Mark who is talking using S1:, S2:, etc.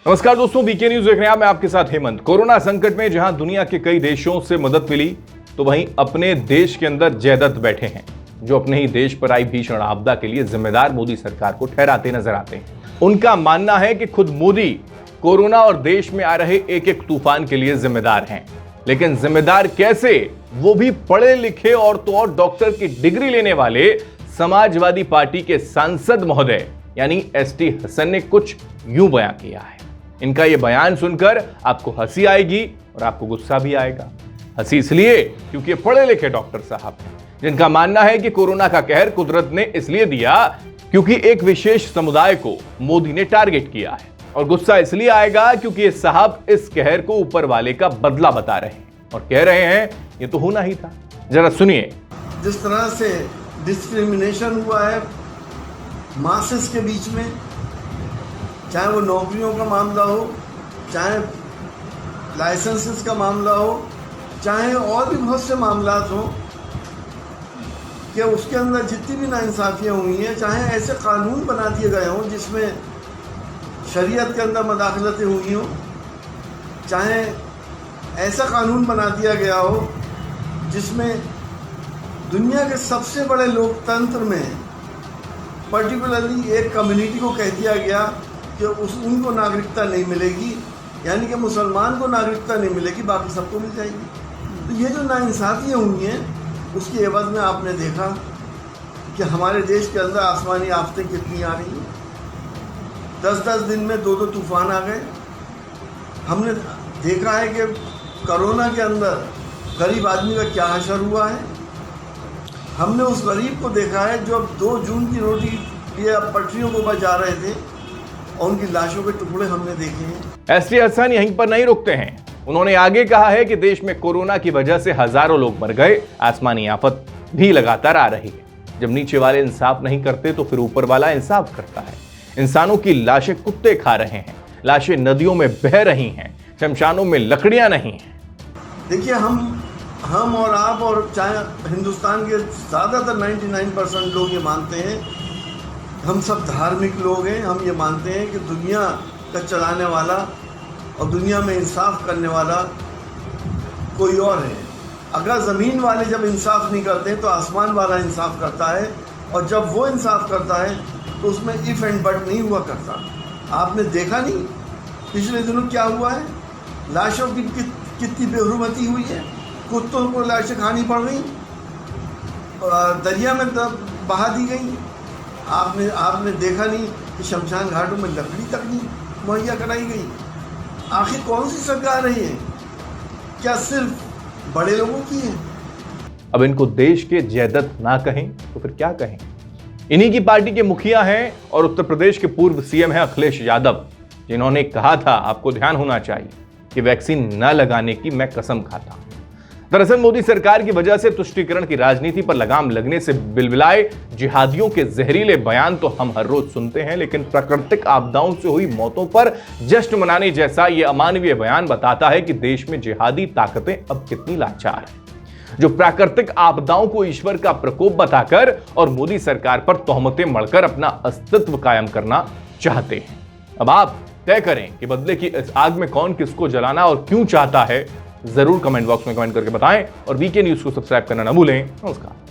S1: नमस्कार दोस्तों, VK news देख रहे हैं आप। मैं आपके साथ हेमंत। कोरोना संकट में जहां दुनिया के कई देशों से मदद मिली, तो वहीं अपने देश के अंदर जयदत्त बैठे हैं जो अपने ही देश पर आई भीषण आपदा के लिए जिम्मेदार मोदी सरकार को ठहराते नजर आते हैं। उनका मानना है कि खुद मोदी कोरोना और देश में आ रहे एक एक तूफान के लिए जिम्मेदार हैं। लेकिन जिम्मेदार कैसे, वो भी पढ़े लिखे और तो और डॉक्टर की डिग्री लेने वाले समाजवादी पार्टी के सांसद महोदय यानी एसटी हसन ने कुछ यूं बयां किया है। इनका यह बयान सुनकर आपको हंसी आएगी और आपको गुस्सा भी आएगा। हंसी इसलिए क्योंकि ये पढ़े लिखे डॉक्टर साहब हैं जिनका मानना है कि कोरोना का कहर कुदरत ने इसलिए दिया क्योंकि एक विशेष समुदाय को मोदी ने टारगेट किया है, और गुस्सा इसलिए आएगा क्योंकि ये साहब इस कहर को ऊपर वाले का बदला बता रहे हैं और कह रहे हैं ये तो होना ही था। जरा सुनिए।
S2: जिस तरह से डिस्क्रिमिनेशन हुआ है मासेस के बीच में, चाहे वो नौकरियों का मामला हो, चाहे लाइसेंसेस का मामला हो, चाहे और भी बहुत से मामला हो, कि उसके अंदर जितनी भी नाइंसाफियाँ हुई हैं, चाहे ऐसे कानून बना दिए गए हों जिसमें शरीयत के अंदर मदाखलतें हुई हों, चाहे ऐसा कानून बना दिया गया हो जिसमें दुनिया के सबसे बड़े लोकतंत्र में पर्टिकुलरली एक कम्युनिटी को कह दिया गया कि उनको नागरिकता नहीं मिलेगी, यानी कि मुसलमान को नागरिकता नहीं मिलेगी, बाकी सबको मिल जाएगी। तो ये जो नाइंसाफियाँ हुई हैं उसकी एवज में आपने देखा कि हमारे देश के अंदर आसमानी आफतें कितनी आ रही हैं। 10-10 दिन में 2-2 तूफान आ गए। हमने देखा है कि कोरोना के अंदर गरीब आदमी का क्या हशर हुआ है। हमने उस गरीब को देखा है जो अब 2 जून की रोटी लिए पटरियों को बचा रहे थे और उनकी लाशों के टुकड़े हमने देखे हैं।
S1: एसटी हसन यहीं पर नहीं रुकते हैं। उन्होंने आगे कहा है कि देश में कोरोना की वजह से हजारों लोग मर गए, आसमानी आफत भी लगातार आ रही है। जब नीचे वाले इंसाफ नहीं करते तो फिर ऊपर वाला इंसाफ करता है। इंसानों की लाशें कुत्ते खा रहे हैं, लाशें नदियों में बह रही हैं, शमशानों में लकड़ियां नहीं हैं।
S2: देखिए, हम और आप और चाहे हिंदुस्तान के ज़्यादातर 99% लोग ये मानते हैं, हम सब धार्मिक लोग हैं, हम ये मानते हैं कि दुनिया का चलाने वाला और दुनिया में इंसाफ करने वाला कोई और है। अगर ज़मीन वाले जब इंसाफ नहीं करते तो आसमान वाला इंसाफ करता है, और जब वो इंसाफ करता है तो उसमें इफ़ एंड बट नहीं हुआ करता। आपने देखा नहीं पिछले दिनों क्या हुआ है, लाशों की कितनी बेहुरमती हुई है, कुत्तों को लाशें खानी पड़ गई, दरिया में बहा दी गई। आपने देखा नहीं कि शमशान घाटों में लकड़ी तक नहीं मुहैया कराई गई। आखिर कौन सी सरकार है ये? क्या सिर्फ बड़े लोगों की है?
S1: अब इनको देश के जयदत्त ना कहें तो फिर क्या कहें। इन्हीं की पार्टी के मुखिया हैं और उत्तर प्रदेश के पूर्व सीएम हैं अखिलेश यादव, जिन्होंने कहा था, आपको ध्यान होना चाहिए कि वैक्सीन न लगाने की मैं कसम खाता हूं। दरअसल मोदी सरकार की वजह से तुष्टीकरण की राजनीति पर लगाम लगने से बिलबिलाए जिहादियों के जहरीले बयान तो हम हर रोज सुनते हैं, लेकिन प्राकृतिक आपदाओं से हुई मौतों पर जश्न मनाने जैसा यह अमानवीय बयान बताता है कि देश में जिहादी ताकतें अब कितनी लाचार हैं, जो प्राकृतिक आपदाओं को ईश्वर का प्रकोप बताकर और मोदी सरकार पर तोहमतें मढ़कर अपना अस्तित्व कायम करना चाहते हैं। अब आप तय करें कि बदले की इस आग में कौन किसको जलाना और क्यों चाहता है। जरूर कमेंट बॉक्स में कमेंट करके बताएं और वीके न्यूज को सब्सक्राइब करना न भूलें। नमस्कार।